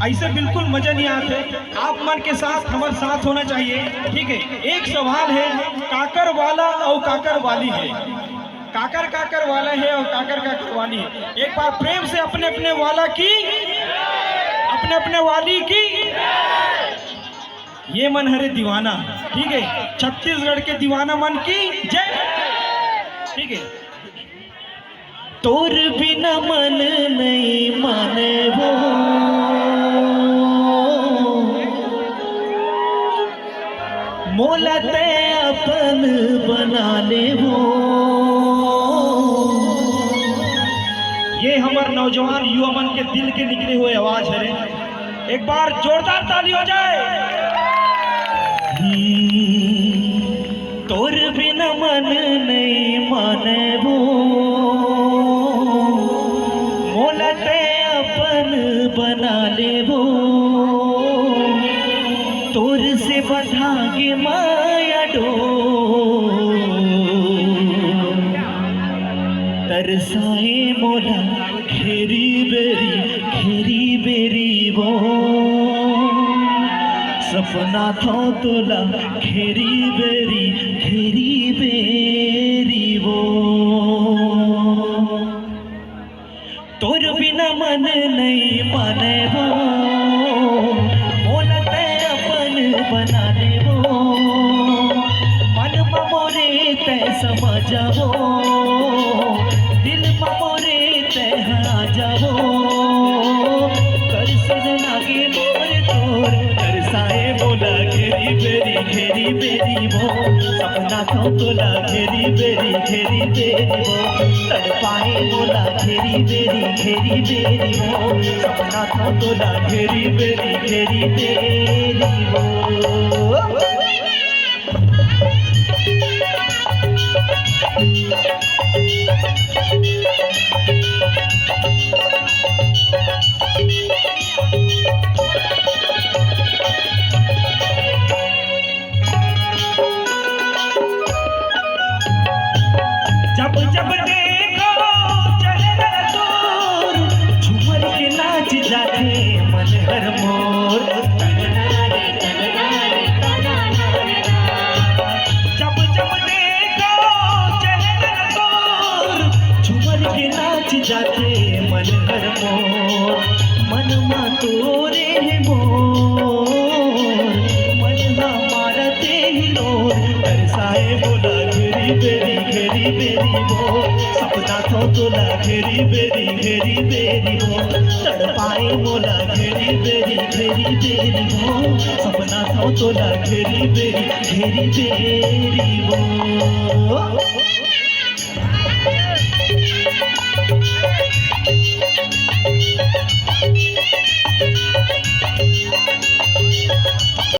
ऐसे बिल्कुल मजा नहीं आते। आप मन के साथ हमारे साथ होना चाहिए, ठीक है। एक सवाल है, काकर वाला और काकर वाली है। काकर काकर वाला है और काकर काकर वाली है। एक बार प्रेम से अपने अपने वाला की, अपने अपने वाली की। ये मन हरे दीवाना, ठीक है। छत्तीसगढ़ के दीवाना मन की जय, ठीक है। तोर बिना मन नहीं माने वो, मोला ते अपन बना ले वो। ये हमारे नौजवान युवा मन के दिल के निकले हुए आवाज है रे। एक बार जोरदार ताली हो जाए। तोर बिना मन नहीं माने वो, मोला ते अपन बना ले वो। तोर से बंधागे माया डोर, तरसाए मोला घेरी बेरी वो। सपना था तोला घेरी बेरी वो। तोर बिना मन नहीं माने वो, मोला ते अपन बना ले वो। मन मोरे ते समझ वो, दिल मोरे ते आ जावो। कर सुन लागे मोर तोर, तरसाए मोला घेरी बेरी वो। सपना था तोला घेरी बेरी वो। तड़पाए मोला घेरी बेरी वो। सपना था तोला घेरी बेरी वो। जब जब देखो चले दूर, झूमर के नाच जाते मन हर मोर। जब जब देखो चले दूर, झूमर के नाच जाते मन हर मोर। मन मा तोरे है मोर, मन हमारा ते ही लोर। तरसाए बोला घेरी बेरी वो। सपना तो तोला घेरी बेरी वो। तड़पाए मोला घेरी बेरी वो। सपना तो तोला घेरी बेरी वो।